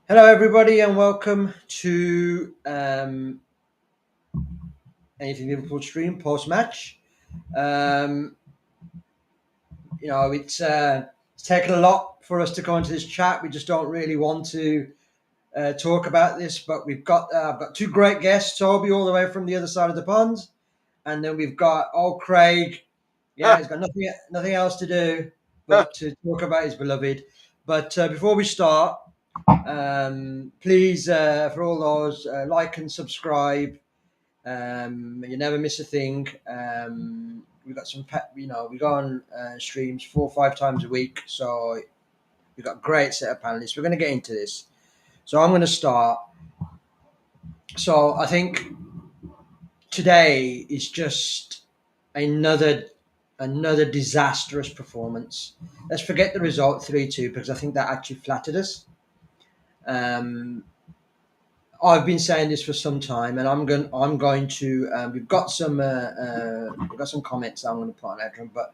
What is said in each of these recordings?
Hello, everybody, and welcome to Anything Liverpool stream post match. Um, it's taken a lot for us to go into this chat. We just don't really want to talk about this, but I've got two great guests, Toby, all the way from the other side of the pond, and then we've got old Craig. Yeah, he's got nothing else to do but to talk about his beloved. But before we start, please, for all those, like and subscribe. You never miss a thing. We've got we go on streams 4 or 5 times a week, so we've got a great set of panelists. We're going to get into this. So I'm going to start. So I think today is just another disastrous performance. Let's forget the result 3-2 because I think that actually flattered us. I've been saying this for some time, and I'm going to. We've got some comments I'm going to put on later, but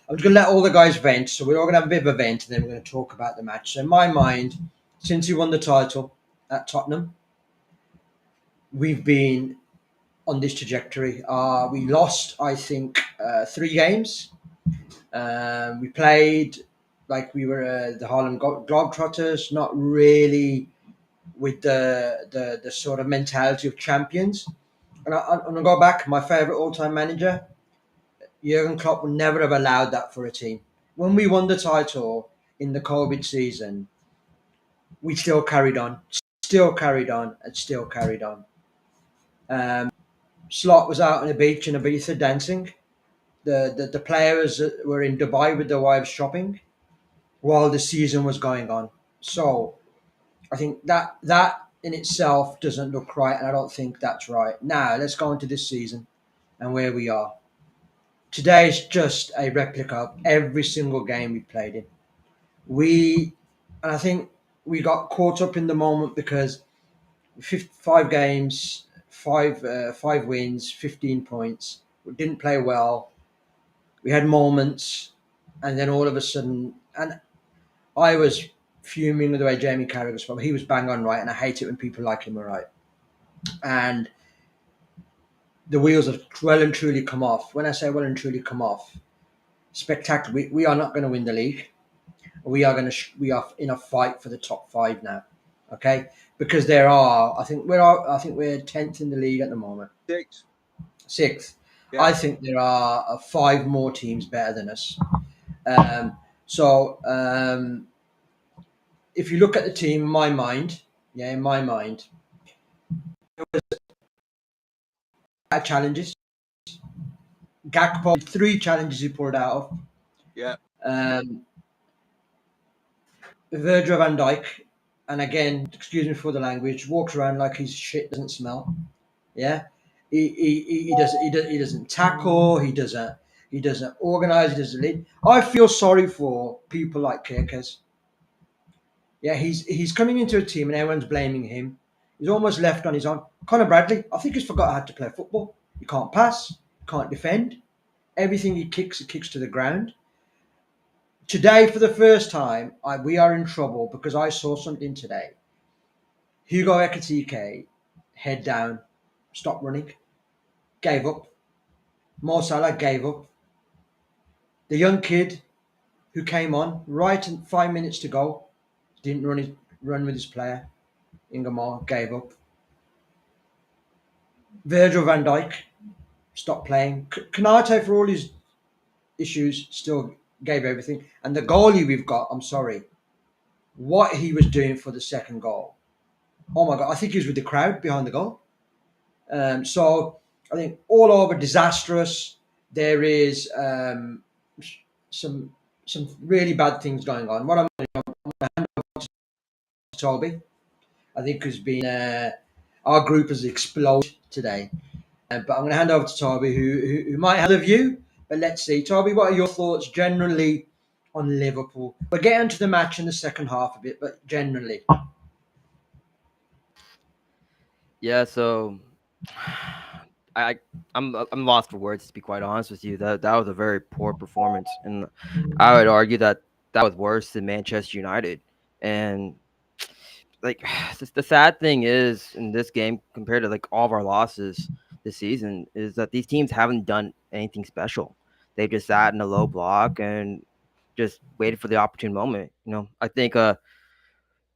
I'm just going to let all the guys vent. So we're all going to have a bit of a vent, and then we're going to talk about the match. So in my mind, since we won the title at Tottenham, we've been on this trajectory. We lost, I think, 3 games. We played like we were the Harlem Globetrotters, not really with the sort of mentality of champions. And I'm going to go back. My favourite all-time manager, Jurgen Klopp, would never have allowed that for a team. When we won the title in the COVID season, we still carried on, and still carried on. Slot was out on the beach in Ibiza dancing. The players were in Dubai with their wives shopping while the season was going on. So I think that in itself doesn't look right, and I don't think that's right. Now let's go into this season and where we are. Today is just a replica of every single game we played in. And I think we got caught up in the moment because 5 games, five wins, 15 points. We didn't play well. We had moments, and then all of a sudden, and I was fuming with the way Jamie Carragher spoke. He was bang on right, and I hate it when people like him are right. And the wheels have well and truly come off. When I say well and truly come off, spectacular. We are not going to win the league. We are in a fight for the top 5 now. Okay, because I think we're 10th in the league at the moment. Sixth. Yeah. I think there are 5 more teams better than us. If you look at the team, in my mind, there was challenges. Gakpo, 3 challenges he pulled out of. Yeah. Virgil van Dijk, and again, excuse me for the language, walks around like his shit doesn't smell. Yeah, he doesn't tackle. He doesn't organize. He doesn't lead. I feel sorry for people like Kirkes. Yeah, he's coming into a team and everyone's blaming him. He's almost left on his own. Conor Bradley, I think he's forgot how to play football. He can't pass, can't defend. Everything he kicks to the ground. Today, for the first time, we are in trouble because I saw something today. Hugo Ekitike, head down, stopped running, gave up. Mo Salah gave up. The young kid who came on right in 5 minutes to go didn't run with his player. Ingemar gave up. Virgil van Dijk stopped playing. Konate, for all his issues, still gave everything. And the goalie we've got, I'm sorry, what he was doing for the second goal. Oh my God, I think he was with the crowd behind the goal. So I think all over disastrous. There is some really bad things going on. What I'm going to hand over to Toby. I think has been our group has exploded today. But I'm going to hand over to Toby, who might have a view. But let's see, Toby, what are your thoughts generally on Liverpool? We'll get into the match in the second half a bit, but generally. Yeah, so I'm lost for words, to be quite honest with you. That was a very poor performance, and I would argue that was worse than Manchester United. And like the sad thing is in this game compared to like all of our losses this season is that these teams haven't done anything special. They just sat in a low block and just waited for the opportune moment. I think it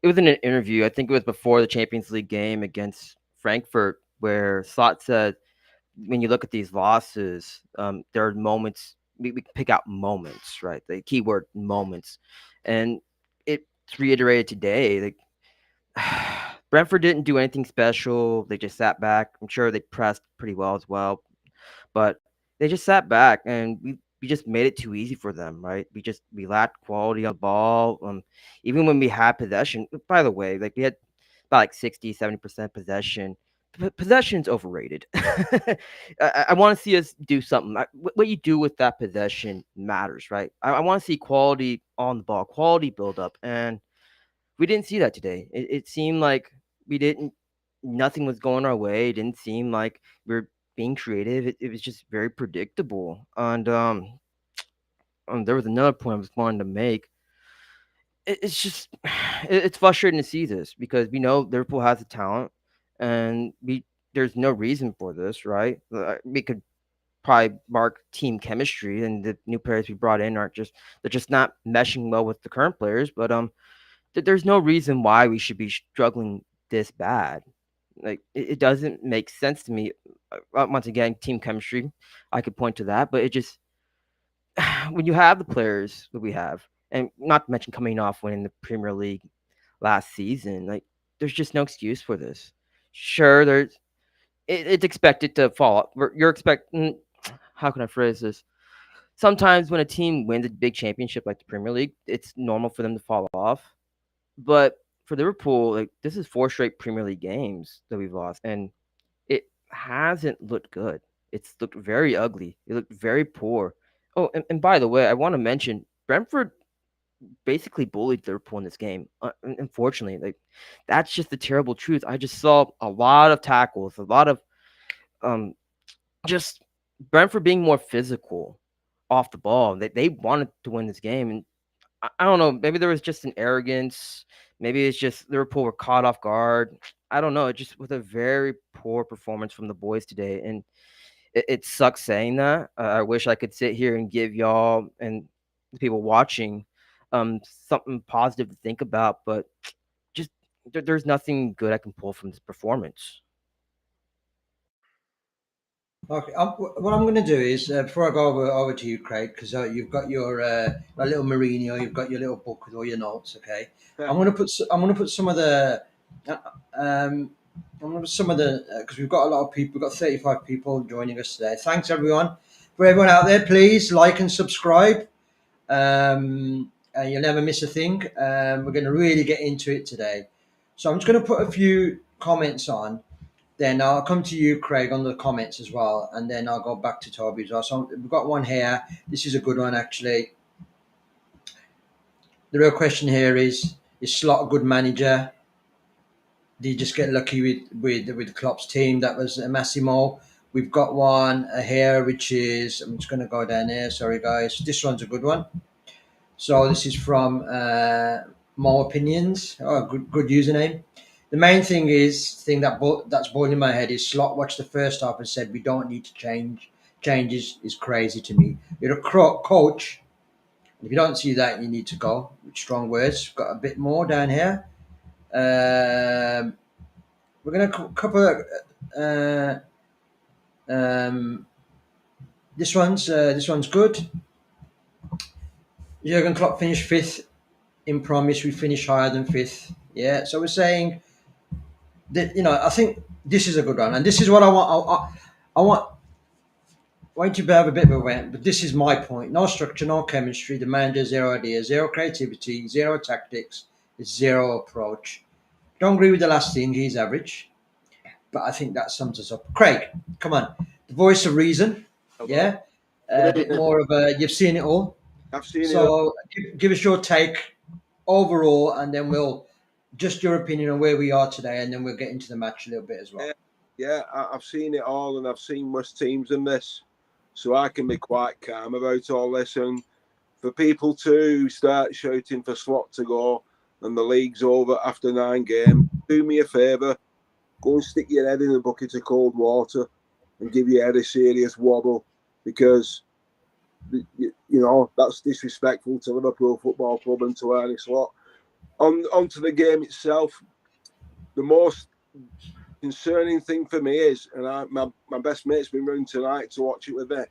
was in an interview. I think it was before the Champions League game against Frankfurt where Slot said when you look at these losses, there are moments we can pick out moments, right? The keyword moments, and it's reiterated today. Like Brentford didn't do anything special. They just sat back. I'm sure they pressed pretty well as well, but they just sat back and we just made it too easy for them, right? We lacked quality on the ball. Even when we had possession, by the way, like we had about like 60-70% possession. Possession's overrated. I want to see us do something. What you do with that possession matters, right? I want to see quality on the ball, quality build up, and we didn't see that today. It seemed like we didn't. Nothing was going our way. It didn't seem like we were being creative. It was just very predictable. And there was another point I was wanting to make. It's just it's frustrating to see this because we know Liverpool has the talent, and there's no reason for this, right? We could probably mark team chemistry, and the new players we brought in aren't just they're just not meshing well with the current players. But there's no reason why we should be struggling this bad. Like it doesn't make sense to me. Once again, team chemistry, I could point to that, but it just when you have the players that we have, and not to mention coming off winning the Premier League last season, like there's just no excuse for this. Sure, it's expected to fall. You're expecting. How can I phrase this? Sometimes when a team wins a big championship like the Premier League, it's normal for them to fall off. But for Liverpool, like this is 4 straight Premier League games that we've lost, and it hasn't looked good. It's looked very ugly. It looked very poor. Oh, and by the way, I want to mention Brentford basically bullied Liverpool in this game. Unfortunately, like that's just the terrible truth. I just saw a lot of tackles, a lot of um, just Brentford being more physical off the ball. They wanted to win this game, and I don't know. Maybe there was just an arrogance. Maybe it's just Liverpool were caught off guard. I don't know. It just was a very poor performance from the boys today, and it sucks saying that. I wish I could sit here and give y'all and the people watching something positive to think about, but just there's nothing good I can pull from this performance. Okay, what I'm going to do is before I go over to you, Craig, because you've got your little Mourinho, you've got your little book with all your notes. Okay, I'm going to put some of the uh, um, I'm going to put some of the because we've got a lot of people. We've got 35 people joining us today. Thanks everyone for everyone out there. Please like and subscribe. And you'll never miss a thing. We're going to really get into it today. So I'm just going to put a few comments on. Then I'll come to you, Craig, on the comments as well, and then I'll go back to Toby as well. So we've got one here. This is a good one, actually. The real question here is Slot a good manager? Did he just get lucky with Klopp's team? That was Massimo. We've got one here, which is I'm just going to go down here. Sorry, guys. This one's a good one. So this is from Mo Opinions. Oh, good username. The main thing that's boiling in my head is Slot watched the first half and said we don't need to change. Changes is crazy to me. You're a coach. If you don't see that, you need to go. With strong words. Got a bit more down here. We're gonna couple. Uh, um, this one's good. Jurgen Klopp finished fifth in promise. We finished higher than fifth. Yeah. So we're saying that I think this is a good one, and this is what I want. I want you to have a bit of a went, but this is my point. No structure, no chemistry. The manager, zero ideas, zero creativity, zero tactics, zero approach. Don't agree with the last thing. He's average, but I think that sums us up. Craig, come on, the voice of reason. Hello. Yeah, a bit more of a. You've seen it all, I've seen it. so give us your take overall, and then we'll just your opinion on where we are today, and then we'll get into the match a little bit as well. Yeah, I've seen it all, and I've seen worse teams than this, so I can be quite calm about all this. And for people to start shouting for Slot to go, and the league's over after 9 games, do me a favour, go and stick your head in a bucket of cold water and give your head a serious wobble, because that's disrespectful to Liverpool Football Club and to Ernie Slot. Onto the game itself, the most concerning thing for me is, and my best mate's been round tonight to watch it with me.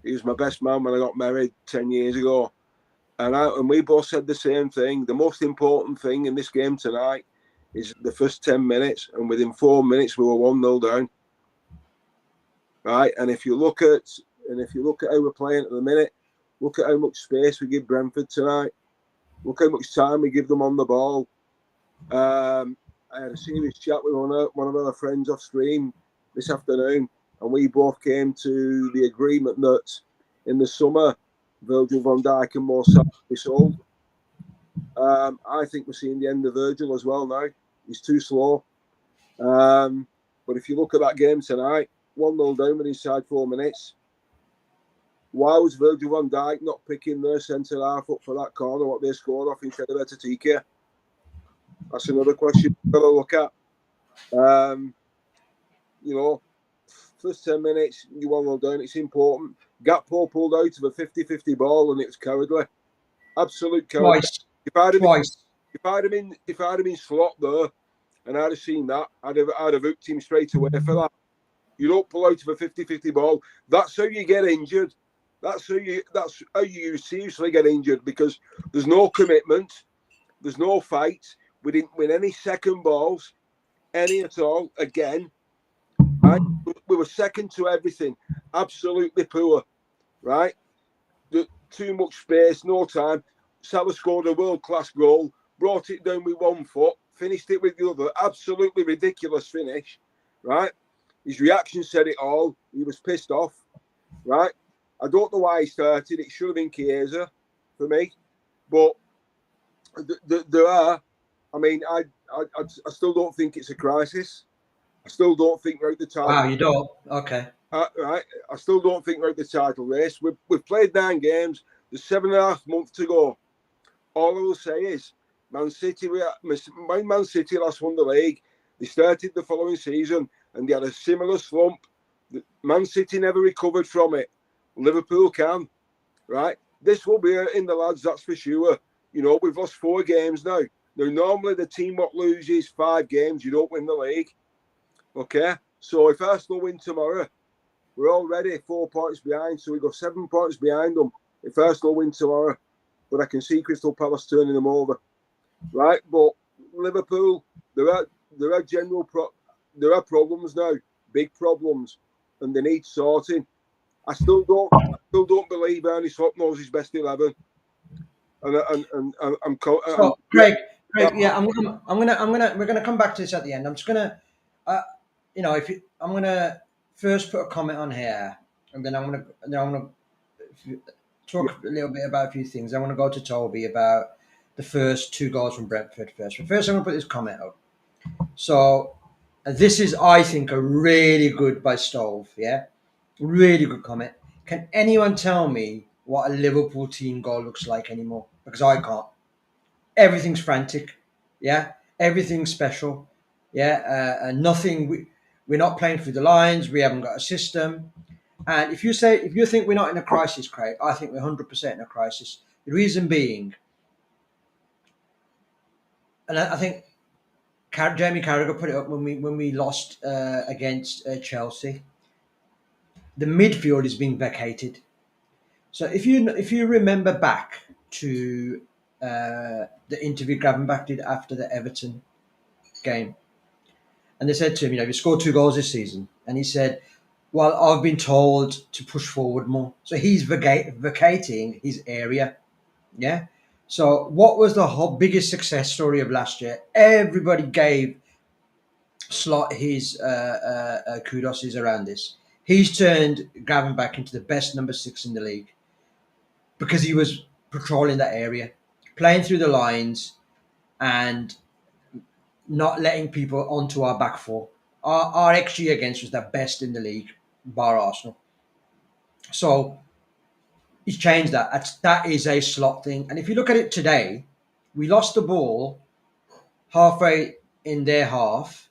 He was my best man when I got married 10 years ago. And we both said the same thing. The most important thing in this game tonight is the first 10 minutes, and within 4 minutes we were 1-0 down. Right? And if you look at how we're playing at the minute, look at how much space we give Brentford tonight. Look how much time we give them on the ball. I had a serious chat with one of our friends off stream this afternoon, and we both came to the agreement that in the summer, Virgil van Dijk and Mo Salah will be sold. I think we're seeing the end of Virgil as well now. He's too slow. But if you look at that game tonight, 1-0 down with inside 4 minutes. Why was Virgil van Dijk not picking their centre half up for that corner, what they scored off instead of Etiquette? That's another question you've got to look at. First 10 minutes, you 1-0 down, it's important. Gakpo pulled out of a 50-50 ball and it was cowardly. Absolute cowardly. Twice. If I'd have been Slot there and I'd have seen that, I'd have hooked him straight away for that. You don't pull out of a 50-50 ball. That's how you get injured. That's how you seriously get injured, because there's no commitment, there's no fight. We didn't win any second balls, any at all. Again, right? We were second to everything. Absolutely poor, right? Too much space, no time. Salah scored a world-class goal, brought it down with 1 foot, finished it with the other. Absolutely ridiculous finish, right? His reaction said it all. He was pissed off, right? I don't know why he started. It should have been Chiesa for me. But there are, I still don't think it's a crisis. I still don't think we're at the title. Wow, you don't? Okay. Right. I still don't think we're at the title race. We've played 9 games. There's 7.5 months to go. All I will say is, Man City last won the league. They started the following season and they had a similar slump. Man City never recovered from it. Liverpool can, right? This will be in the lads, that's for sure. We've lost 4 games now. Now, normally the team what loses 5 games, you don't win the league. Okay? So if Arsenal win tomorrow, we're already 4 points behind, so we go 7 points behind them if Arsenal win tomorrow. But I can see Crystal Palace turning them over, right? But Liverpool, there are problems now, big problems, and they need sorting. I still don't believe Ernie Slot knows his best 11. So, Craig, yeah, we're gonna come back to this at the end. I'm just gonna, I'm gonna first put a comment on here, and then I'm gonna talk a little bit about a few things. I want to go to Toby about the first 2 goals from Brentford first. But first, I'm gonna put this comment up. So, this is, I think, a really good by Stove. Yeah, really good comment. Can anyone tell me what a Liverpool team goal looks like anymore? Because I can't. Everything's frantic. Yeah, everything's special. Yeah, nothing. We're not playing through the lines. We haven't got a system. And if you think we're not in a crisis, Craig, I think we're 100% in a crisis. The reason being, and I think Jamie Carragher put it up when we lost against Chelsea. The midfield is being vacated. So if you remember back to the interview Gravenbach did after the Everton game, and they said to him, you scored 2 goals this season, and he said, well, I've been told to push forward more. So he's vacating his area. Yeah. So what was the biggest success story of last year? Everybody gave Slot his kudos around this. He's turned Gravenbach into the best number 6 in the league because he was patrolling that area, playing through the lines, and not letting people onto our back four. Our XG against was the best in the league, bar Arsenal. So he's changed that. That is a Slot thing. And if you look at it today, We lost the ball halfway in their half,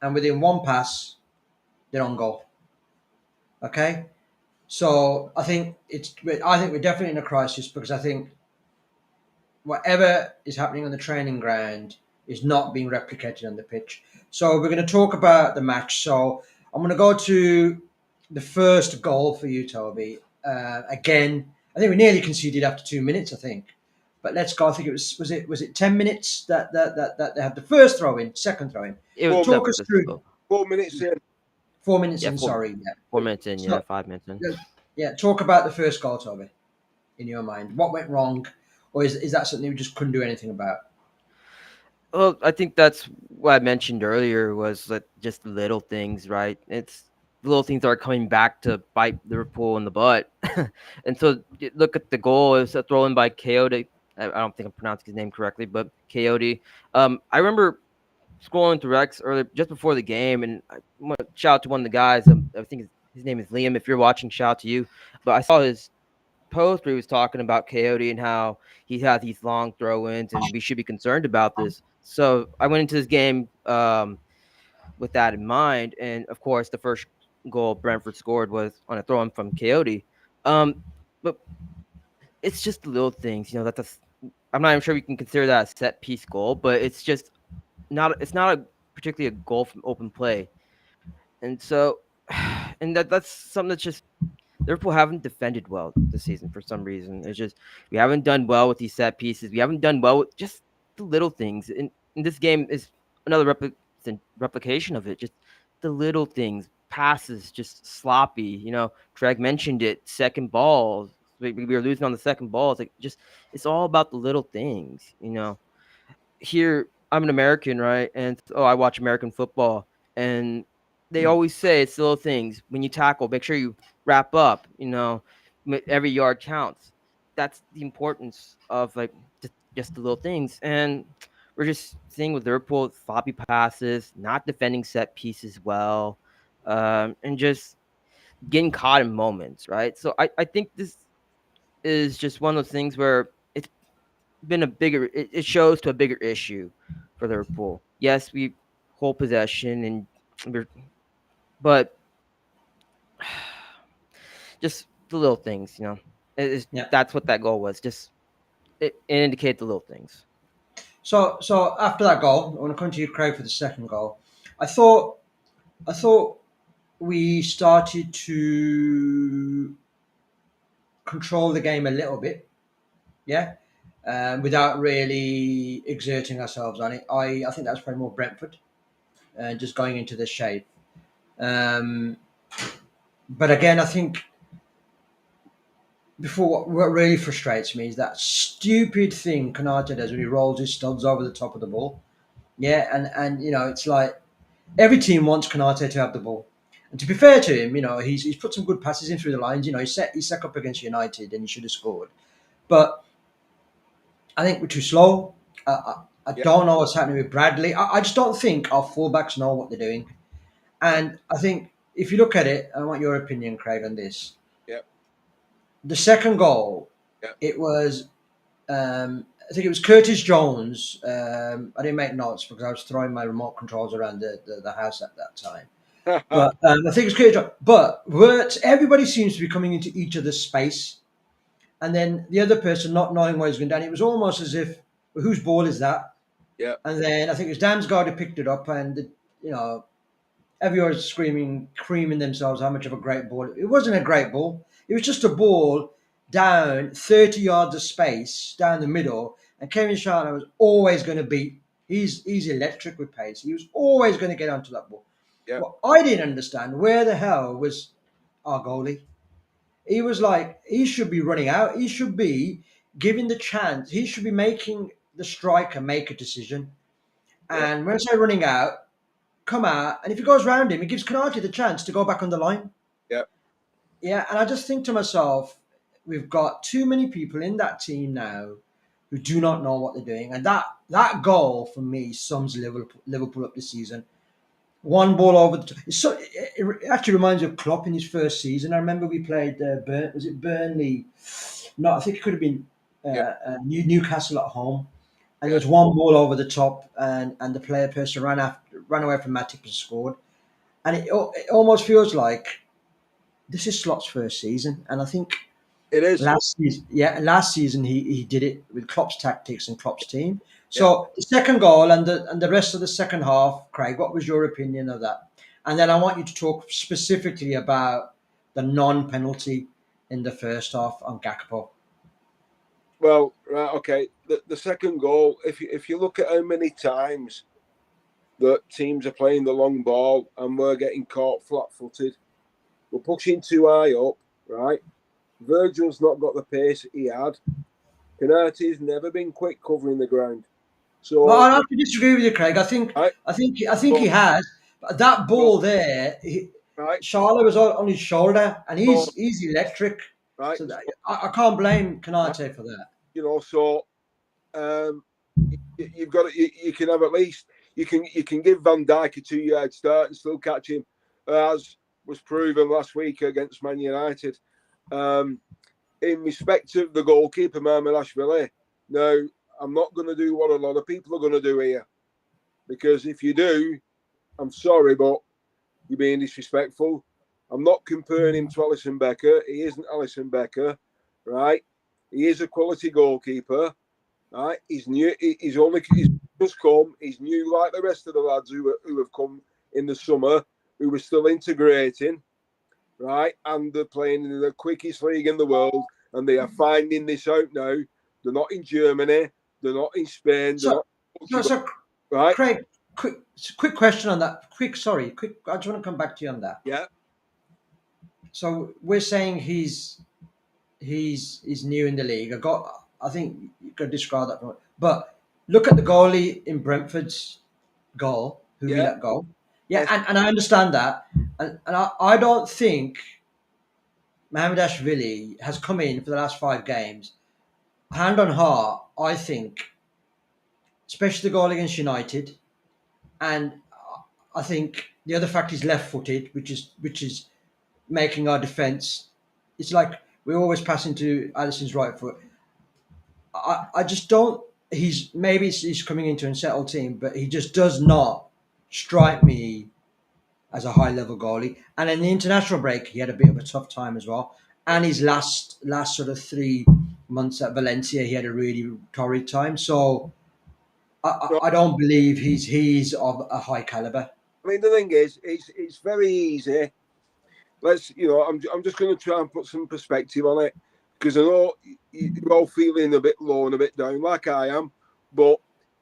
and within one pass, they're on goal. Okay, so I think we're definitely in a crisis because I think whatever is happening on the training ground is not being replicated on the pitch. So we're going to talk about the match. So I'm going to go to the first goal for you, Toby. Again, I think we nearly conceded after 2 minutes. I think, but let's go. I think it was it 10 minutes that they had the first throw in, second throw in. It was Four, Talk the, us the through oh, 4 minutes in. 4 minutes yeah in. 4 Sorry, yeah. 4 minutes in, yeah, So 5 minutes in. yeah, talk about the first goal, Toby. In your mind, what went wrong, or is that something we just couldn't do anything about? Well, I think that's what I mentioned earlier was that just little things, right? It's the little things that are coming back to bite Liverpool in the butt. And so look at the goal. It was a throw in by Coyote. I don't think I'm pronouncing his name correctly, but Coyote. I remember scrolling through X earlier just before the game, and shout out to one of the guys. I think his name is Liam. If you're watching, shout out to you. But I saw his post where he was talking about Coyote and how he has these long throw-ins, and we should be concerned about this. So I went into this game with that in mind, and of course, the first goal Brentford scored was on a throw-in from Coyote. But it's just the little things, I'm not even sure we can consider that a set piece goal, but it's just not. It's not a particularly a goal from open play, and so, and that's something that's just Liverpool haven't defended well this season for some reason. It's just we haven't done well with these set pieces. We haven't done well with just the little things. And this game is another replication of it. Just the little things, passes, just sloppy. Treg mentioned it. Second balls, we were losing on the second ball. It's like it's all about the little things. Here I'm an American, right? And I watch American football, and they always say it's the little things. When you tackle, make sure you wrap up. Every yard counts. That's the importance of like just the little things. And we're just seeing with Liverpool floppy passes, not defending set pieces well, and just getting caught in moments, right? So I think this is just one of those things where it's been it shows to a bigger issue for Liverpool. Yes, we hold possession but just the little things, Yeah. that's what that goal was. Just it indicate the little things. So after that goal, I want to come to you, Craig, for the second goal. I thought we started to control the game a little bit, yeah, without really exerting ourselves on it. I think that's probably more Brentford, just going into the shape. Um, but again, I think before what really frustrates me is that stupid thing Konate does when he rolls his studs over the top of the ball. Yeah, and it's like every team wants Konate to have the ball. And to be fair to him, he's put some good passes in through the lines. He set up against United and he should have scored. But I think we're too slow. I Yeah, don't know what's happening with Bradley. I just don't think our fullbacks know what they're doing. And I think if you look at it, I want your opinion, Craig, on this. yeah, The second goal, yeah. it was, I think it was Curtis Jones. I didn't make notes because I was throwing my remote controls around the house at that time. But I think it's Curtis Jones. But everybody seems to be coming into each other's space. And then the other person not knowing where he's going down. It was almost as if, well, whose ball is that? Yeah, And then I think it was Damsgaard who picked it up, and everyone was screaming, creaming themselves how much of a great ball. It wasn't a great ball. It was just a ball down 30 yards of space down the middle, and Kevin Sharner was always going to beat. He's electric with pace. He was always going to get onto that ball. yeah, Well, I didn't understand where the hell was our goalie. He was like, he should be running out. He should be giving the chance. He should be making the striker make a decision. yeah, And when I say running out, come out. And if he goes round him, he gives Kanati the chance to go back on the line. yeah, Yeah. And I just think to myself, we've got too many people in that team now who do not know what they're doing. And that goal for me sums Liverpool up this season. One ball over the top. It actually reminds me of Klopp in his first season. I remember we played was it Burnley? No, I think it could have been yeah, Newcastle at home, and there was one ball over the top, and the person ran away from Matip and scored. And it almost feels like this is Slot's first season, and I think It is. last season he did it with Klopp's tactics and Klopp's team. Yeah. So the second goal and the rest of the second half, Craig, what was your opinion of that? And then I want you to talk specifically about the non-penalty in the first half on Gakpo. Well, right, okay. The second goal, if you look at how many times that teams are playing the long ball and we're getting caught flat-footed, we're pushing too high up, right? Virgil's not got the pace he had. Canate's never been quick covering the ground. So Well, I have to disagree with you, Craig. right, I think he has. But that ball there, right, Charlotte was on his shoulder, and so, he's electric. right. So I can't blame Right. Canate for that. You know, so you've got you can have at least you can give Van Dijk a 2-yard start and still catch him, as was proven last week against Man United. In respect of the goalkeeper, Mamardashvili, now I'm not going to do what a lot of people are going to do here, because if you do, I'm sorry, but you're being disrespectful. I'm not comparing him to Alisson Becker. He isn't Alisson Becker, right? He is a quality goalkeeper, right? He's new. He's just come. He's new, like the rest of the lads who have come in the summer, who were still integrating, right? And they're playing in the quickest league in the world, and they are finding this out now. They're not in Germany. They're not in Spain. They're So, right? Craig, quick question on that. Quick. I just want to come back to you on that. Yeah. So we're saying he's new in the league. I think you could describe that. But look at the goalie in Brentford's goal, who we let go. Yeah, Yes. and I understand that, and I don't think Mamardashvili has come in for the last 5 games. Hand on heart, I think, especially the goal against United, and I think the other fact is left-footed, which is making our defence. It's like we always pass into Alisson's right foot. I just don't. He's coming into a settled team, but he just does not strike me as a high level goalie. And in the international break, he had a bit of a tough time as well. And his last sort of 3 months at Valencia, he had a really torrid time. So I don't believe he's of a high caliber. I mean, the thing is, it's very easy. I'm just going to try and put some perspective on it, because I know you're all feeling a bit low and a bit down, like I am. But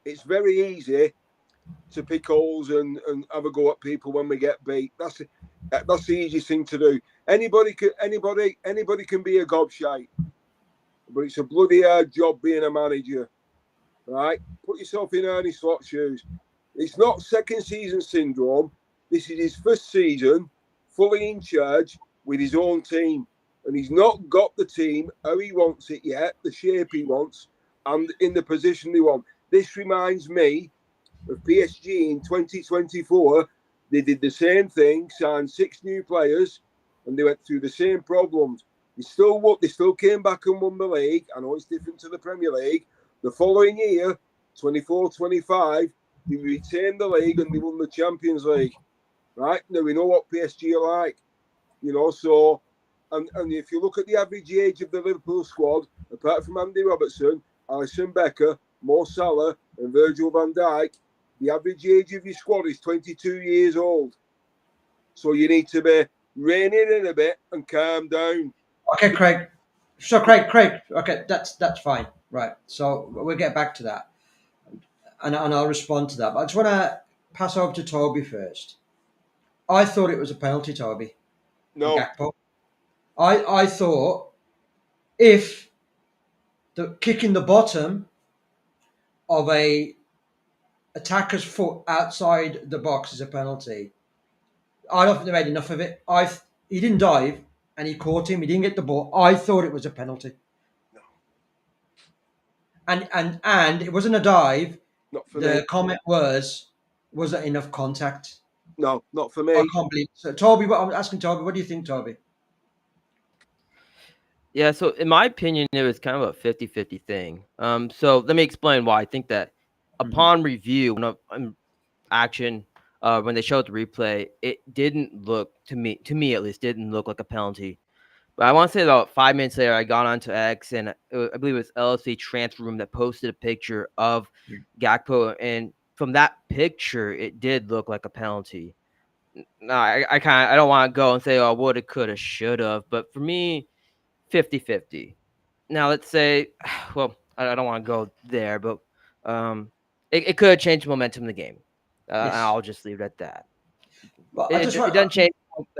it's very easy to pick holes and have a go at people when we get beat. That's the easiest thing to do. Anybody can be a gobshite, but it's a bloody hard job being a manager, right? Put yourself in Ernie Slot's shoes. It's not second season syndrome. This is his first season fully in charge with his own team, and he's not got the team how he wants it yet, the shape he wants, and in the position he wants. This reminds me of PSG in 2024. They did the same thing, signed 6 new players, and they went through the same problems. They still came back and won the league. I know it's different to the Premier League. The following year, 24-25, they retained the league and they won the Champions League. Right? Now we know what PSG are like. So and if you look at the average age of the Liverpool squad, apart from Andy Robertson, Alisson Becker, Mo Salah, and Virgil van Dijk, the average age of your squad is 22 years old. So you need to be reining in a bit and calm down. Okay, Craig. So Craig. Okay, that's fine. Right. So we'll get back to that, and I'll respond to that. But I just want to pass over to Toby first. I thought it was a penalty, Toby. No. Gakpo. I thought if the kick in the bottom of a attacker's foot outside the box is a penalty, I don't think they made enough of it. He didn't dive and he caught him. He didn't get the ball. I thought it was a penalty. No. And it wasn't a dive. Not for The me. comment wasn't enough contact. No, not for I me. can't believe. So Toby, I'm asking Toby, what do you think, Toby? Yeah, so in my opinion, it was kind of a 50-50 thing. So let me explain why I think that upon review, action, when they showed the replay, it didn't look to me at least, didn't look like a penalty. But I want to say about 5 minutes later, I got onto X, and I believe it was LFC Transfer Room that posted a picture of Gakpo, and from that picture, it did look like a penalty. No, I don't want to go and say, oh, woulda, coulda, shoulda, but for me, 50-50. Now let's say, well, I don't want to go there, but it could have changed momentum in the game. Yes, I'll just leave it at that. but I It, just it want. doesn't change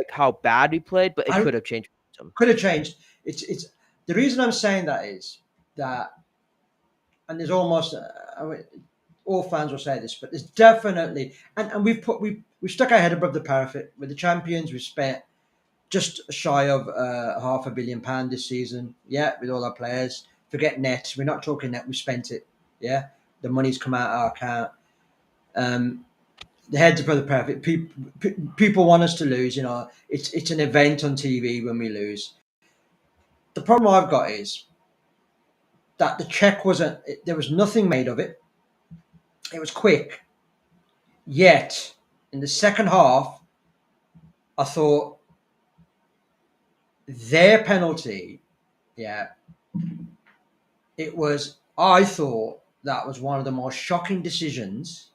how bad we played, but it I could have changed momentum. could have changed. It's the reason I'm saying that is that, and there's almost I mean, all fans will say this, but there's definitely, and we've stuck our head above the parapet. We're the champions. We've spent just shy of £500 million this season. Yeah, with all our players. Forget net. We're not talking net. We spent it. Yeah, the money's come out of our account. The heads above the parapet. People want us to lose. You know, it's an event on TV when we lose. The problem I've got is that the check wasn't. There was nothing made of it. It was quick. Yet in the second half, I thought their penalty. Yeah, it was. I thought that was one of the most shocking decisions.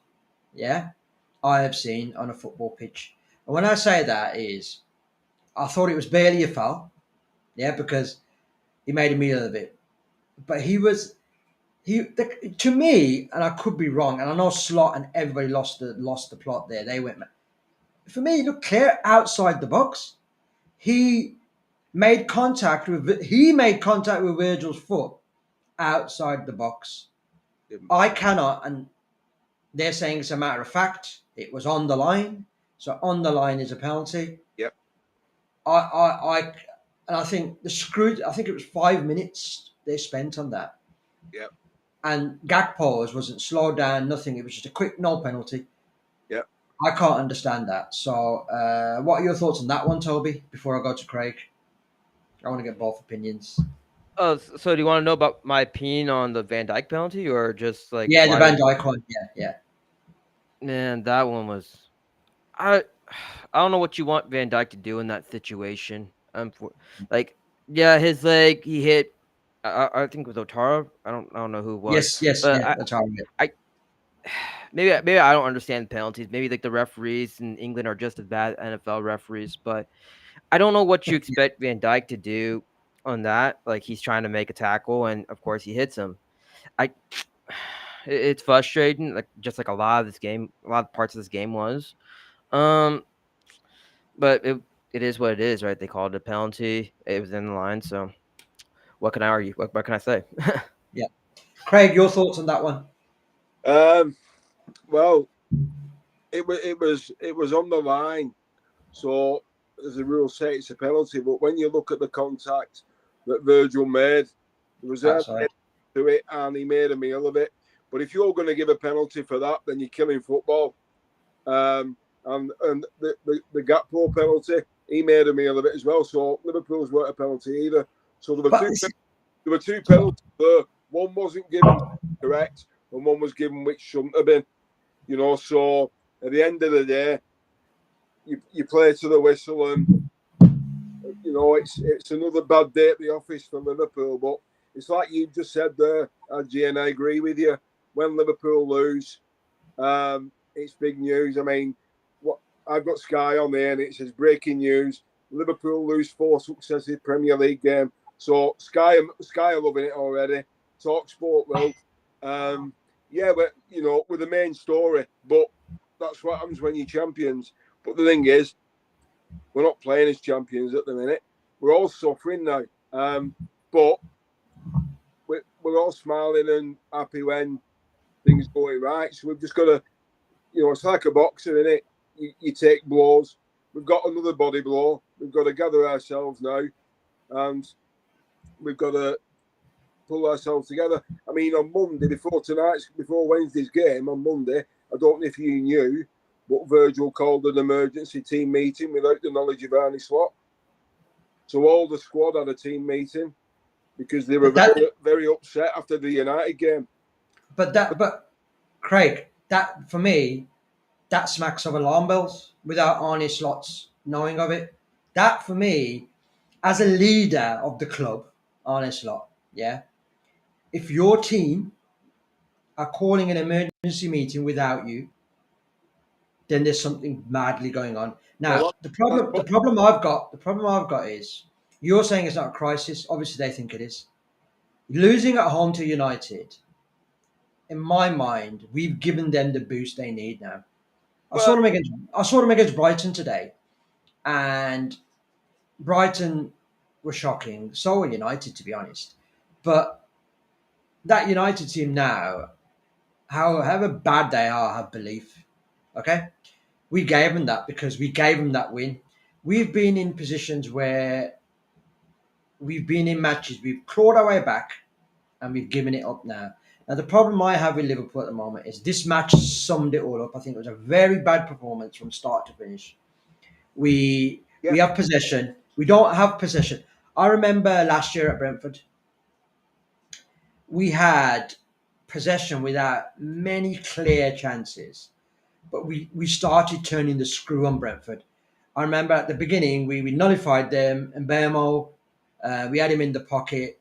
Yeah, I have seen on a football pitch. And when I say that is, I thought it was barely a foul. Yeah, because he made a meal of it. But to me, and I could be wrong, and I know Slot and everybody lost the plot there. They went, for me, look clear outside the box. He he made contact with Virgil's foot outside the box. I cannot, and they're saying it's a matter of fact. It was on the line, so on the line is a penalty. Yep. And I think I think it was 5 minutes they spent on that. Yep. And Gakpo's wasn't slowed down, nothing. It was just a quick no penalty. Yep. I can't understand that. So, what are your thoughts on that one, Toby? Before I go to Craig, I want to get both opinions. Oh, so do you want to know about my opinion on the Van Dijk penalty, or just like Yeah, the why Van Dijk one. Yeah. Man, that one was I I don't know what you want Van Dijk to do in that situation. Like, yeah, his leg he hit. I think it was Otara. I don't know who it was, Yes, but yeah. That's how I maybe I don't understand penalties. Maybe like the referees in England are just as bad NFL referees, but I don't know what you expect Van Dijk to do on that. Like he's trying to make a tackle, and of course he hits him. I it's frustrating, like just like a lot of parts of this game was. Um, but it is what it is, right? They called it a penalty. It was in the line, so what can I argue? What can I say? Yeah. Craig, your thoughts on that one? Well, it was on the line, so as the rule say it's a penalty. But when you look at the contact that Virgil made, there was a to it, and he made a meal of it. But if you're going to give a penalty for that, then you're killing football. And the Gakpo penalty, he made a meal of it as well. So Liverpool's weren't a penalty either. So there were two penalties there. One wasn't given correct, and one was given which shouldn't have been. You know, so at the end of the day, you play to the whistle, and you know it's another bad day at the office for Liverpool. But it's like you just said there, G, and I agree with you. When Liverpool lose, it's big news. I mean, what I've got Sky on there, and it says breaking news: Liverpool lose 4 successive Premier League game. So Sky are loving it already. TalkSport will. Yeah, but you know, with the main story. But that's what happens when you're champions. But the thing is, we're not playing as champions at the minute. We're all suffering now. But we're all smiling and happy when things are going right. So we've just got to, you know, it's like a boxer, isn't it? You take blows. We've got another body blow. We've got to gather ourselves now, and we've got to pull ourselves together. I mean, on Monday, before Wednesday's game, on Monday, I don't know if you knew, but Virgil called an emergency team meeting without the knowledge of Arnie Slot. So all the squad had a team meeting, because they were very, very upset after the United game. But Craig, that for me, that smacks of alarm bells without Arne Slot's knowing of it. That for me, as a leader of the club, Arne Slot, yeah, if your team are calling an emergency meeting without you, then there's something madly going on. Now, Well, the problem I've got is you're saying it's not a crisis. Obviously, they think it is. Losing at home to United, in my mind, we've given them the boost they need now. well, I saw them against Brighton today, and Brighton were shocking. So were United, to be honest. But that United team now, however bad they are, have belief. Okay, we gave them that because we gave them that win. We've been in positions where we've been in matches, we've clawed our way back, and we've given it up now. Now, the problem I have with Liverpool at the moment is this match summed it all up. I think it was a very bad performance from start to finish. We yeah, we have possession. We don't have possession. I remember last year at Brentford, we had possession without many clear chances, but we started turning the screw on Brentford. I remember at the beginning we nullified them and Bermo, we had him in the pocket.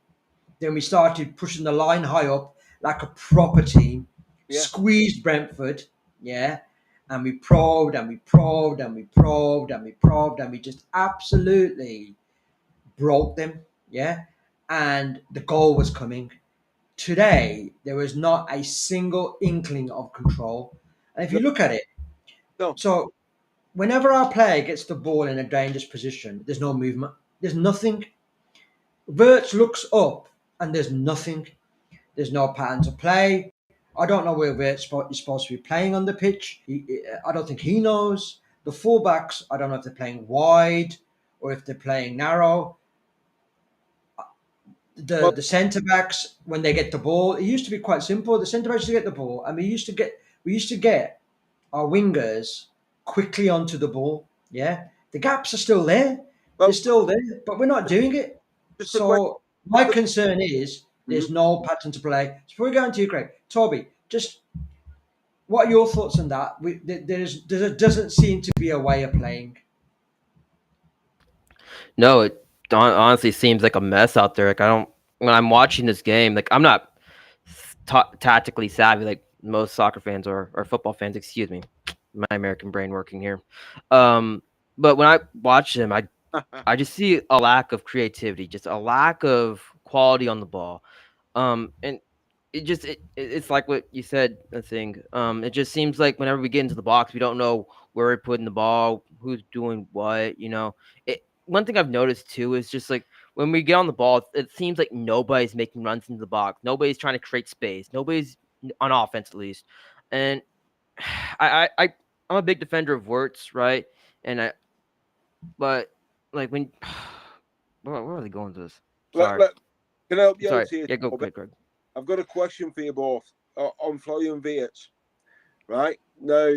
Then we started pushing the line high up like a proper team, yeah. squeezed Brentford, yeah, and we probed and we probed and we probed and we probed and we just absolutely broke them, yeah, and the goal was coming. Today, there was not a single inkling of control. And if No, you look at it, no. so whenever our player gets the ball in a dangerous position, there's no movement. There's nothing. Wirtz looks up and there's nothing. There's no pattern to play. I don't know where Wirtz is supposed to be playing on the pitch. I don't think he knows. The fullbacks, I don't know if they're playing wide or if they're playing narrow. Well, The centre backs, when they get the ball, it used to be quite simple. The centre backs used to get the ball, and we used to get our wingers quickly onto the ball. Yeah, the gaps are still there. They're well, still there, but we're not doing it. just a question. So my concern is there's no pattern to play. So before we go into you, Greg, Toby, just what are your thoughts on that? There doesn't seem to be a way of playing. No, it honestly seems like a mess out there. Like I don't when I'm watching this game, like I'm not tactically savvy like most soccer fans or football fans. Excuse me, my American brain working here. But when I watch them, I just see a lack of creativity, just a lack of quality on the ball. And it's like what you said, I think. It just seems like whenever we get into the box, we don't know where we're putting the ball, who's doing what. One thing I've noticed too is just like when we get on the ball, it seems like nobody's making runs into the box. Nobody's trying to create space. Nobody's on offense at least. And I'm a big defender of Wirtz, right? But like when where are they going with this? Sorry. Can I help you Sorry. out here? Yeah, go quick, Greg. I've got a question for you both on Florian Wirtz. Right now,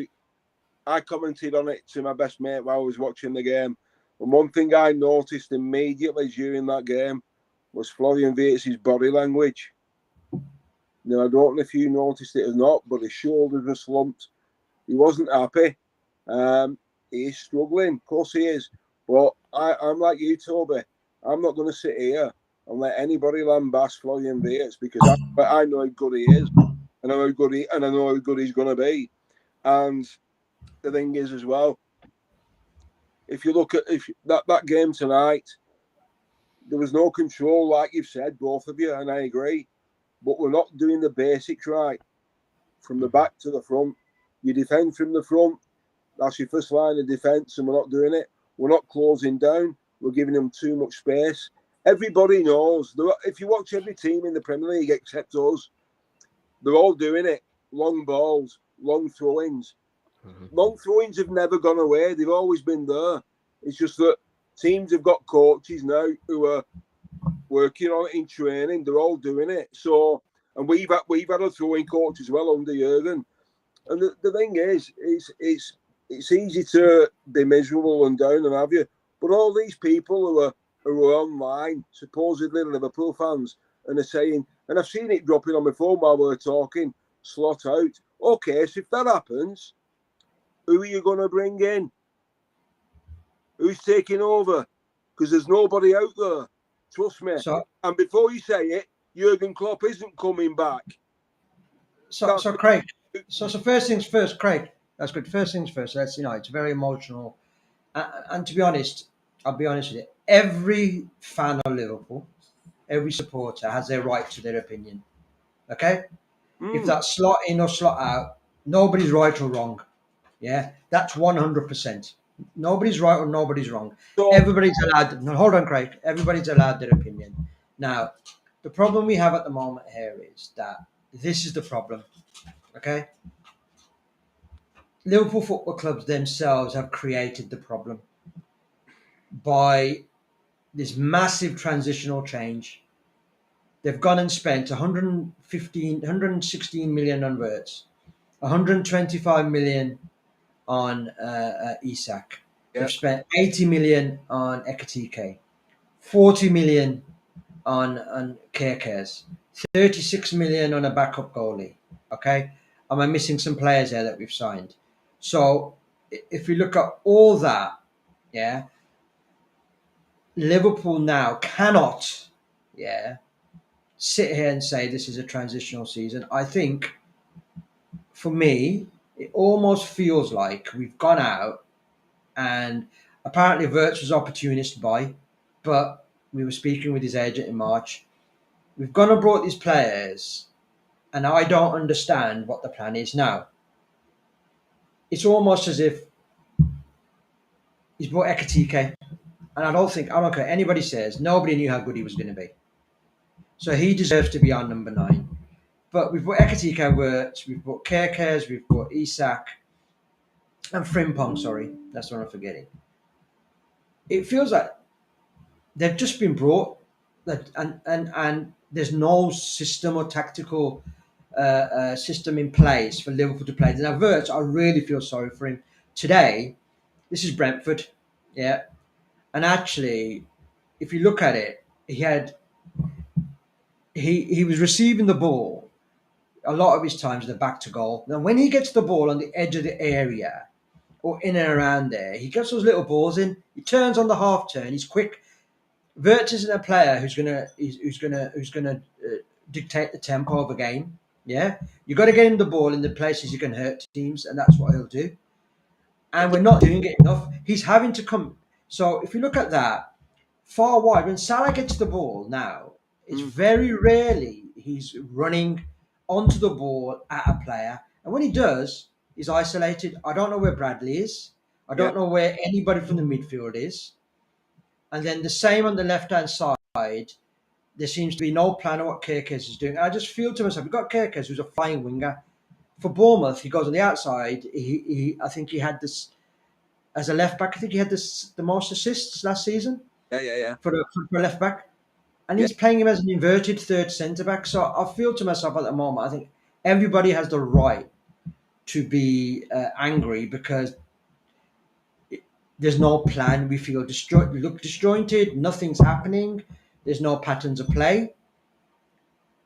I commented on it to my best mate while I was watching the game. And one thing I noticed immediately during that game was Florian Wirtz's body language. Now, I don't know if you noticed it or not, but his shoulders were slumped. He wasn't happy. He is struggling. Of course he is. But I'm like you, Toby. I'm not going to sit here and let anybody lambast Florian Wirtz because I know how good he is. And I know how good he's going to be. And the thing is as well, if you look at that game tonight, there was no control, like you've said, both of you, and I agree. But we're not doing the basics right. From the back to the front. You defend from the front. That's your first line of defence, and we're not doing it. We're not closing down. We're giving them too much space. Everybody knows. If you watch every team in the Premier League except us, they're all doing it. Long balls, long throw-ins. Long throw-ins have never gone away. They've always been there. It's just that teams have got coaches now who are working on it in training. They're all doing it. So, and we've had a throwing coach as well under Jurgen. And the thing is, it's easy to be miserable and down and have you. But all these people who are online, supposedly Liverpool fans, and are saying, and I've seen it dropping on my phone while we were talking, slot out. Okay, so if that happens, who are you going to bring in? Who's taking over? Because there's nobody out there. Trust me. So, And before you say it, Jurgen Klopp isn't coming back. Craig. So first things first, Craig. That's good. First things first. Let's it's very emotional, and to be honest, I'll be honest with you. Every fan of Liverpool, every supporter has their right to their opinion. Okay, if that's slot in or slot out, nobody's right or wrong. Yeah, that's 100%. Nobody's right or nobody's wrong. So, Everybody's allowed. No, hold on, Craig. Everybody's allowed their opinion. Now, the problem we have at the moment here is that this is the problem. Okay, Liverpool football clubs themselves have created the problem by this massive transitional change. They've gone and spent 116 million on Wirtz, 125 million on Isak. yeah. They've spent 80 million on Ekatike, 40 million on Kerkez, 36 million on a backup goalie. Okay, am I missing some players there that we've signed? So if we look at all that, yeah, Liverpool now cannot, sit here and say this is a transitional season. I think, for me, it almost feels like we've gone out and apparently Wirtz was opportunist buy, but we were speaking with his agent in March. We've gone and brought these players, and I don't understand what the plan is now. It's almost as if he's brought Ekatike, and I don't care anybody says, nobody knew how good he was going to be. So he deserves to be our number 9. But we've brought Ekatike, Wirtz, we've brought Kerkez, we've brought Isak, and Frimpong, sorry, that's what I'm forgetting. It feels like they've just been brought, and there's no system or tactical system in place for Liverpool to play. Now, Wirtz, I really feel sorry for him. Today, this is Brentford, yeah, and actually, if you look at it, he was receiving the ball a lot of his times the back to goal. Now, when he gets the ball on the edge of the area or in and around there, he gets those little balls in. He turns on the half turn. He's quick. Wirtz isn't a player who's gonna dictate the tempo of a game. Yeah, you got to get him the ball in the places you can hurt teams, and that's what he'll do. And we're not doing it enough. He's having to come. So if you look at that, far wide, when Salah gets the ball now, it's very rarely he's running onto the ball at a player. And when he does, he's isolated. I don't know where Bradley is. I don't know where anybody from the midfield is. And then the same on the left-hand side. There seems to be no plan of what Kerkez is doing. I just feel to myself, we've got Kerkez, who's a flying winger. For Bournemouth, he goes on the outside. I think he had this, as a left-back, I think he had the most assists last season. Yeah. For a left-back. And he's playing him as an inverted third centre-back. So I feel to myself at the moment, I think everybody has the right to be angry because there's no plan. We feel disjointed. Nothing's happening. There's no patterns of play.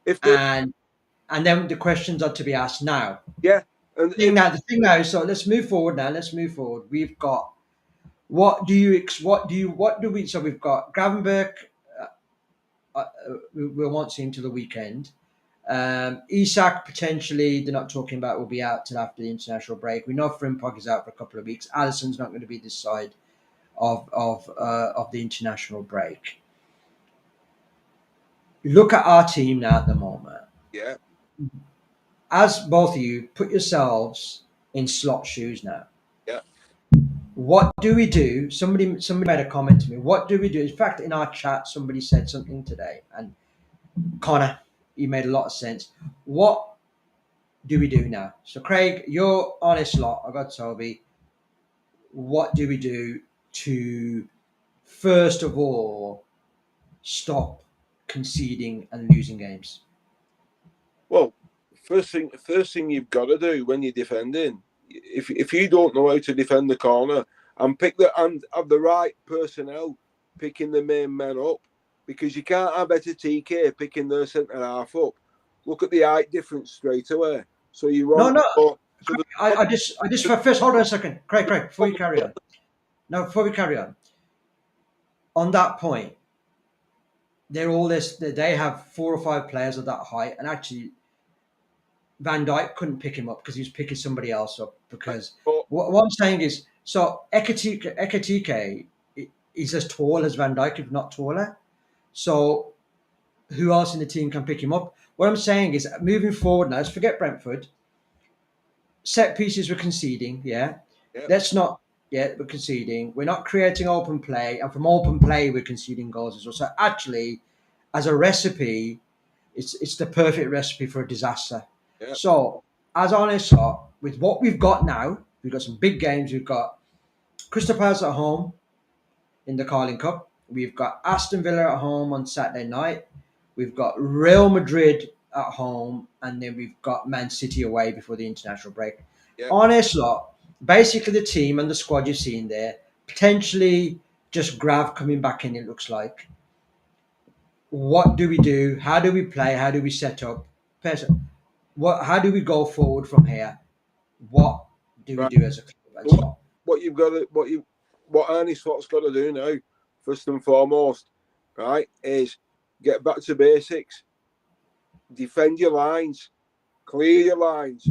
And then the questions are to be asked now. Yeah. And the thing now. So let's move forward now. We've got so we've got Gravenberch. We won't see him till the weekend. Isak potentially, they're not talking about, will be out till after the international break. We know Frimpong is out for a couple of weeks. Alisson's not going to be this side of the international break. Look at our team now at the moment. Yeah. As both of you put yourselves in slot shoes now. Yeah. What do we do? Somebody made a comment to me. What do we do? In fact, in our chat, somebody said something today, and Connor, he made a lot of sense. What do we do now? So, Craig, you're on a slot. I got Toby. What do we do to, first of all, stop conceding and losing games? Well, first thing you've got to do when you're defending, if you don't know how to defend the corner and have the right personnel picking the main men up, because you can't have better TK picking their centre half up. Look at the height difference straight away. So you No, want no. so the I just first hold on a second, Craig. Before you carry on, now before we carry on that point, they're all this. They have 4 or 5 players of that height, and actually, Van Dijk couldn't pick him up because he was picking somebody else up. Because what I'm saying is, so Ekatike is as tall as Van Dijk, if not taller. So who else in the team can pick him up? What I'm saying is, moving forward now, let's forget Brentford. Set pieces we're conceding, yeah. Let's not, yeah, we're conceding. We're not creating open play, and from open play, we're conceding goals as well. So actually, as a recipe, it's the perfect recipe for a disaster. Yeah. So, as honest, with what we've got now, we've got some big games. We've got Crystal Palace at home in the Carling Cup. We've got Aston Villa at home on Saturday night. We've got Real Madrid at home, and then we've got Man City away before the international break. Honest lot, basically the team and the squad you've seen there, potentially just Grav coming back in, it looks like. What do we do? How do we play? How do we set up? How do we go forward from here? What do we do as a club? What Ernie Slott's got to do now, first and foremost, right, is get back to basics. Defend your lines, clear your lines,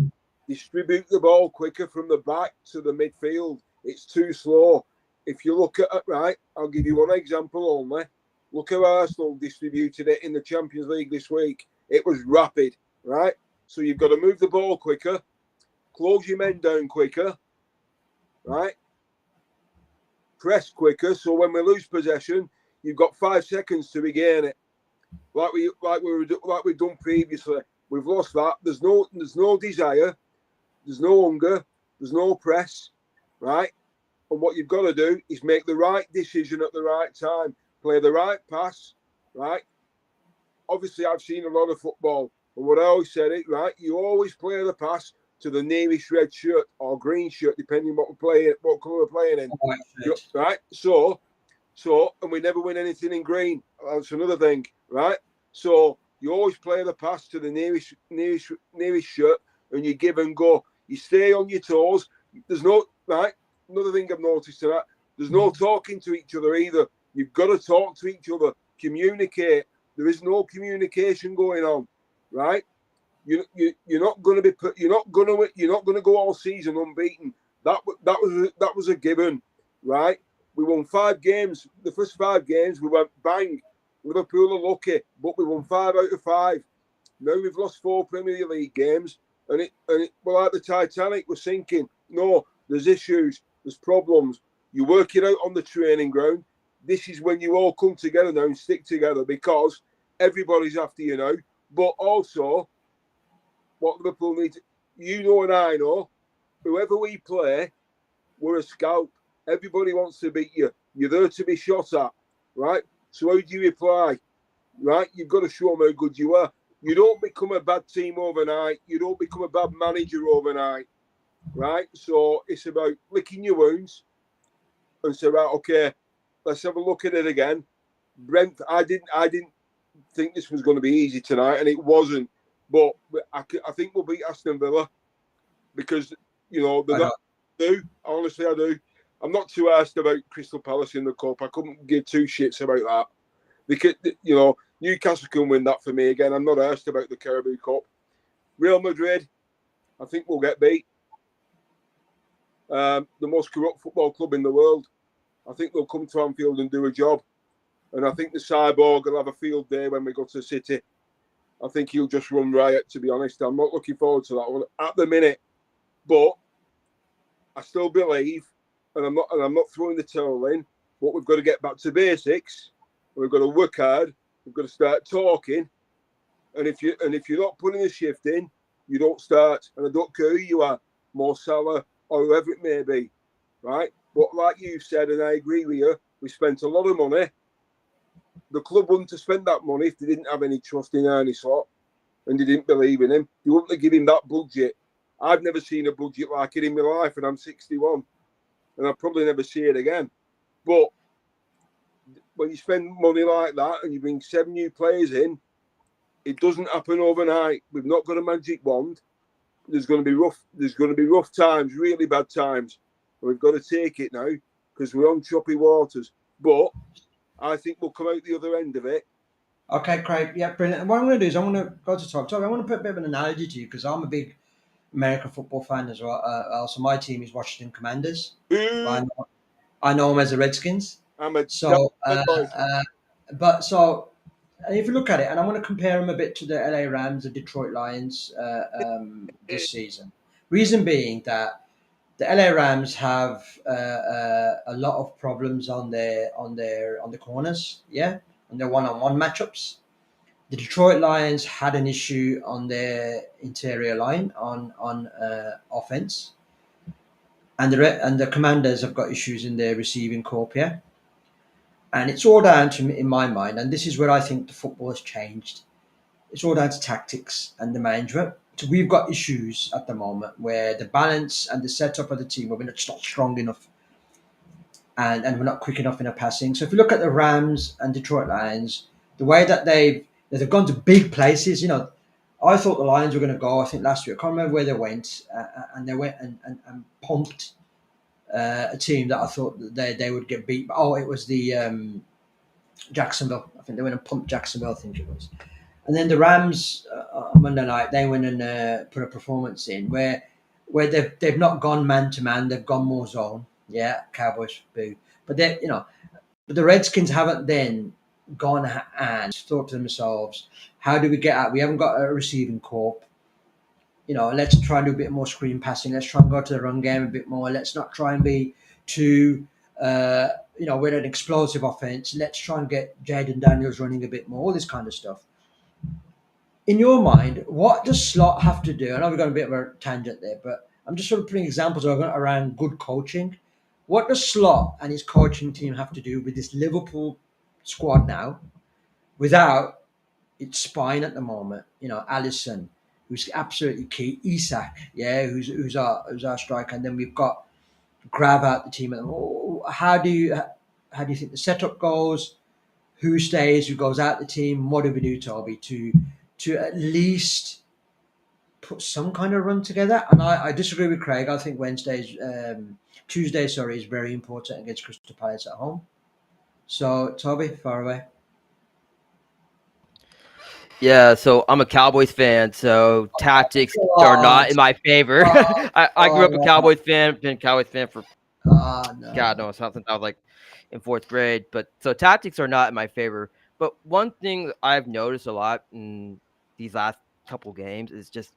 distribute the ball quicker from the back to the midfield. It's too slow. If you look at it, right, I'll give you one example only. Look how Arsenal distributed it in the Champions League this week. It was rapid, right? So you've got to move the ball quicker, close your men down quicker, right? Press quicker, so when we lose possession, you've got 5 seconds to regain it. Like we've done previously. We've lost that. There's no desire, there's no hunger, there's no press, right? And what you've got to do is make the right decision at the right time, play the right pass, right? Obviously, I've seen a lot of football, and what I always said it, right? You always play the pass to the nearest red shirt or green shirt, depending what colour we're playing in, right? So, and we never win anything in green. That's another thing, right? So you always play the pass to the nearest shirt, and you give and go. You stay on your toes. There's no, right? Another thing I've noticed to that, there's no talking to each other either. You've got to talk to each other, communicate. There is no communication going on, right? You're not going to go all season unbeaten. That was a given, right? We won 5 games. The first 5 games we went bang. Liverpool are lucky, but we won 5 out of 5. Now we've lost 4 Premier League games, and we're like the Titanic. We're sinking. No, there's issues. There's problems. You work it out on the training ground. This is when you all come together now and stick together, because everybody's after you now. But also, what Liverpool needs, you know and I know, whoever we play, we're a scalp. Everybody wants to beat you. You're there to be shot at, right? So how do you reply? Right? You've got to show them how good you are. You don't become a bad team overnight. You don't become a bad manager overnight, right? So it's about licking your wounds and say, right, okay, let's have a look at it again. Brent, I didn't think this was going to be easy tonight, and it wasn't. But I think we'll beat Aston Villa, because, you know, I do. Honestly, I do. I'm not too arsed about Crystal Palace in the Cup. I couldn't give 2 shits about that. Because, you know, Newcastle can win that for me again. I'm not arsed about the Carabao Cup. Real Madrid, I think we'll get beat. The most corrupt football club in the world. I think they'll come to Anfield and do a job. And I think the Cyborg will have a field day when we go to City. I think he'll just run riot, to be honest. I'm not looking forward to that one at the minute. But I still believe, and I'm not throwing the towel in, but we've got to get back to basics. We've got to work hard. We've got to start talking. And if you're not putting the shift in, you don't start. And I don't care who you are, Mo Salah or whoever it may be, right? But like you said, and I agree with you, we spent a lot of money. The club wouldn't have spent that money if they didn't have any trust in Ernie Slot and they didn't believe in him. They wouldn't have given him that budget. I've never seen a budget like it in my life, and I'm 61, and I'll probably never see it again. But when you spend money like that and you bring 7 new players in, it doesn't happen overnight. We've not got a magic wand. There's going to be rough times, really bad times. We've got to take it now because we're on choppy waters. But I think we'll come out the other end of it. Okay, Craig. Yeah, brilliant. And what I'm going to do is I'm going to go to Toby. Toby, I want to put a bit of an analogy to you because I'm a big American football fan as well. Also, my team is Washington Commanders. But I know them as the Redskins. I'm a So, boy. but so if you look at it, and I want to compare them a bit to the LA Rams, the Detroit Lions this season. Reason being that the LA Rams have a lot of problems on the corners, yeah, on their one-on-one matchups. The Detroit Lions had an issue on their interior line on offense, and the Commanders have got issues in their receiving corps, yeah. And it's all down to, in my mind, and this is where I think the football has changed. It's all down to tactics and the management. So we've got issues at the moment where the balance and the setup of the team, we're not strong enough, and we're not quick enough in our passing. So if you look at the Rams and Detroit Lions, the way that they've gone to big places, I thought the Lions were going to go. I think last year, I can't remember where they went, and they went and pumped a team that I thought that they would get beat. Oh, it was the Jacksonville. I think they went and pumped Jacksonville. I think it was. And then the Rams on Monday night, they went and put a performance in where they've not gone man to man, they've gone more zone. Yeah, Cowboys boo. But but the Redskins haven't then gone and thought to themselves, how do we get out? We haven't got a receiving corp. Let's try and do a bit more screen passing. Let's try and go to the run game a bit more. Let's not try and be too, we're an explosive offense. Let's try and get Jaden Daniels running a bit more, all this kind of stuff. In your mind, what does Slot have to do? I know we've got a bit of a tangent there, but I'm just sort of putting examples around good coaching. What does Slot and his coaching team have to do with this Liverpool squad now without its spine at the moment? Allison, who's absolutely key. Isak, yeah, who's our striker, and then we've got Grav out the team. How do you think the setup goes? Who stays? Who goes out the team? What do we do, Toby, to at least put some kind of run together? And I disagree with Craig. I think Tuesday, is very important against Crystal Palace at home. So, Toby, far away. Yeah, so I'm a Cowboys fan, so tactics are not in my favor. I grew up a Cowboys fan, been a Cowboys fan for no. God knows since I was like in 4th grade. But so tactics are not in my favor. But one thing I've noticed a lot in these last couple games is just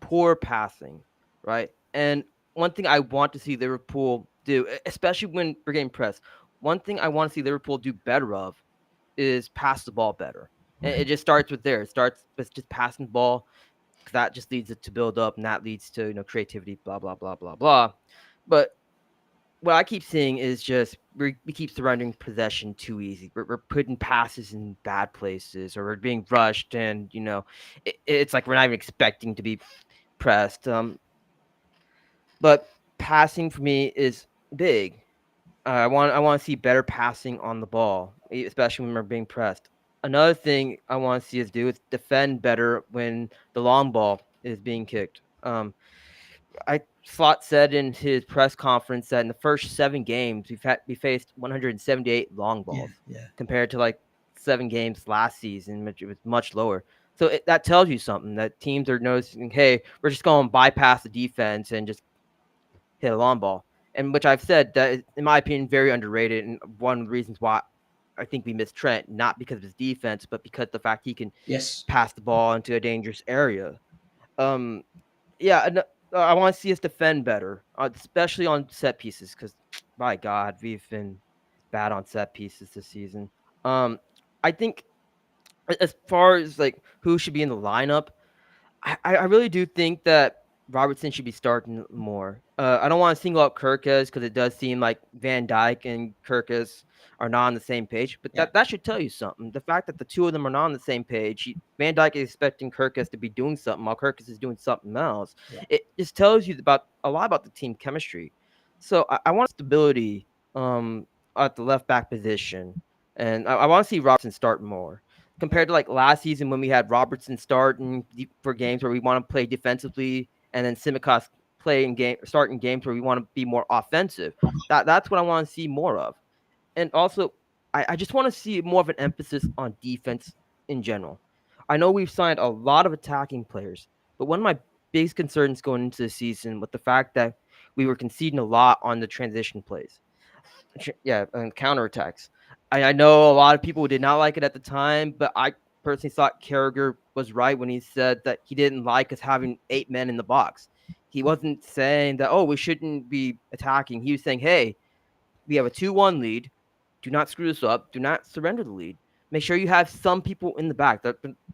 poor passing, right? And one thing I want to see Liverpool do, especially when we're getting pressed, one thing I want to see Liverpool do better of is pass the ball better. And it just starts with there. It starts with just passing the ball, because that just leads it to build up, and that leads to creativity, blah blah blah blah blah. But what I keep seeing is just we keep surrendering possession too easy. We're putting passes in bad places, or we're being rushed, and it's like we're not even expecting to be pressed. But passing for me is big. I want to see better passing on the ball, especially when we're being pressed. Another thing I want to see us do is defend better when the long ball is being kicked. Slot said in his press conference that in the first 7 games we faced 178 long balls, compared to like 7 games last season, which was much lower. So that tells you something, that teams are noticing, hey, we're just going to bypass the defense and just hit a long ball. And which I've said that is, in my opinion, very underrated, and one of the reasons why I think we miss Trent, not because of his defense, but because of the fact he can pass the ball into a dangerous area. I want to see us defend better, especially on set pieces, because my God, we've been bad on set pieces this season. I think as far as like who should be in the lineup, I really do think that Robertson should be starting more. I don't want to single out Kirkus because it does seem like Van Dijk and Kirkus are not on the same page, but that should tell you something. The fact that the two of them are not on the same page, Van Dijk is expecting Kirkus to be doing something while Kirkus is doing something else. It just tells you a lot about the team chemistry. So I want stability at the left back position. And I want to see Robertson start more compared to like last season when we had Robertson starting for games where we want to play defensively, and then Simicast starting games where we want to be more offensive. That's what I want to see more of. And also, I just want to see more of an emphasis on defense in general. I know we've signed a lot of attacking players, but one of my biggest concerns going into the season was the fact that we were conceding a lot on the transition plays. Yeah, and counterattacks. I know a lot of people did not like it at the time, but I personally thought Carragher was right when he said that he didn't like us having 8 men in the box. He wasn't saying that, oh, we shouldn't be attacking. He was saying, hey, we have a 2-1 lead. Do not screw this up. Do not surrender the lead. Make sure you have some people in the back.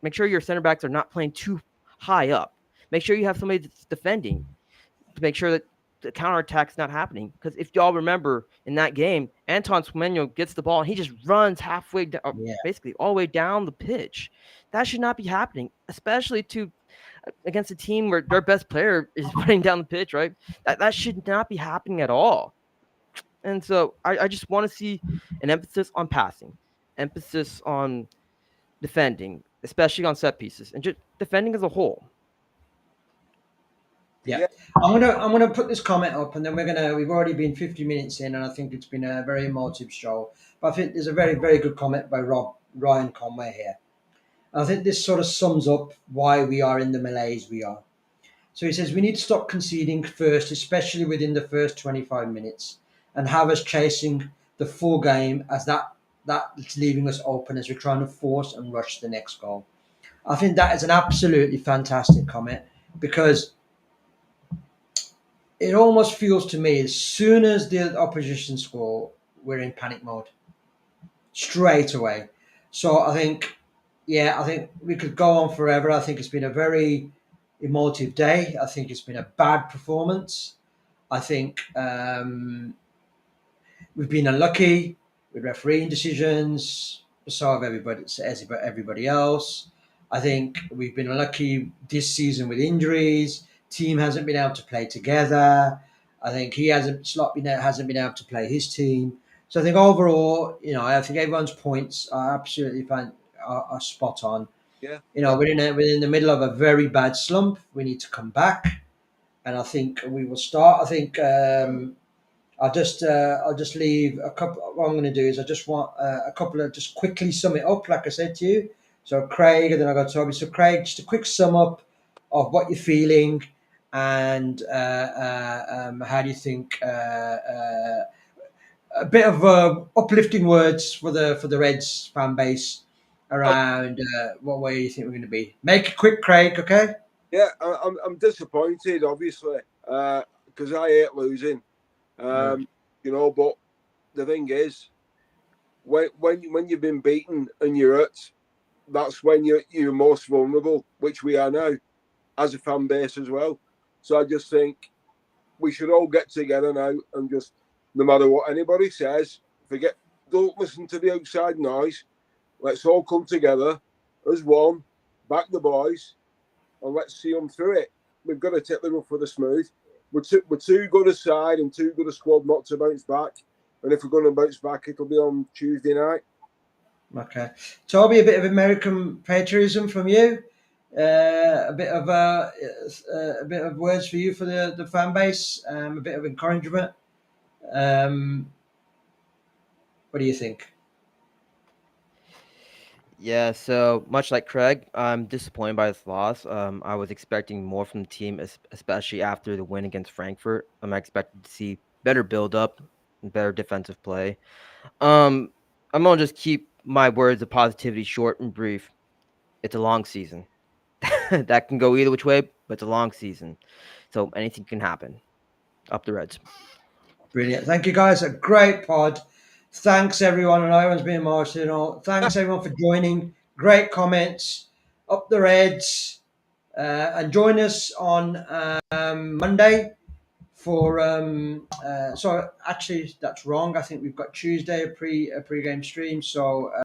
Make sure your center backs are not playing too high up. Make sure you have somebody that's defending to make sure that the counterattack's not happening. Because if y'all remember in that game, Anton Semenyo gets the ball and he just runs halfway down, Yeah. basically all the way down the pitch. That should not be happening, especially against a team where their best player is running down the pitch, right? That should not be happening at all. And so I just want to see an emphasis on passing, emphasis on defending, especially on set pieces, and just defending as a whole. Yeah. Yeah. I'm gonna put this comment up, and then we've already been 50 minutes in, and I think it's been a very emotive show. But I think there's a very, very good comment by Ryan Conway here. And I think this sort of sums up why we are in the malaise we are. So he says we need to stop conceding first, especially within the first 25 minutes, and have us chasing the full game, as that's leaving us open as we're trying to force and rush the next goal. I think that is an absolutely fantastic comment, because it almost feels to me as soon as the opposition score, we're in panic mode straight away. So I think we could go on forever. I think it's been a very emotive day. I think it's been a bad performance. I think we've been unlucky with refereeing decisions. So have everybody else. I think we've been unlucky this season with injuries. Team hasn't been able to play together. I think hasn't been able to play his team. So I think overall, I think everyone's points are absolutely are spot on. Yeah. We're in the middle of a very bad slump. We need to come back, and I think we will start. I think I'll just leave a couple. What I'm going to do is I just want a couple of just quickly sum it up, like I said to you. So Craig, and then I got Toby. So Craig, just a quick sum up of what you're feeling, and how do you think a bit of uplifting words for the Reds fan base Oh, around what way you think we're going to be. Make it quick, Craig. Okay. yeah. I'm disappointed, obviously, because I hate losing. Yeah. But the thing is, when you've been beaten and you're hurt, that's when you're most vulnerable, which we are now as a fan base as well. So I just think we should all get together now and just, no matter what anybody says, don't listen to the outside noise. Let's all come together as one, back the boys, and let's see them through it. We've got to take the rough with the smooth. We're too good a side and too good a squad not to bounce back. And if we're going to bounce back, it'll be on Tuesday night. Okay. Toby, a bit of American patriotism from you. A bit of words for you for the fan base. A bit of encouragement. What do you think? Yeah, so much like Craig, I'm disappointed by this loss. I was expecting more from the team, especially after the win against Frankfurt. I expected to see better build up and better defensive play. I'm gonna just keep my words of positivity short and brief. It's a long season. That can go either which way, but it's a long season. So anything can happen. Up the Reds. Brilliant. Thank you, guys. A great pod. Thanks, everyone. And everyone's been emotional. Thanks, everyone, for joining. Great comments. Up the Reds. And join us on Monday for so actually that's wrong. I think we've got Tuesday a pre-game stream. So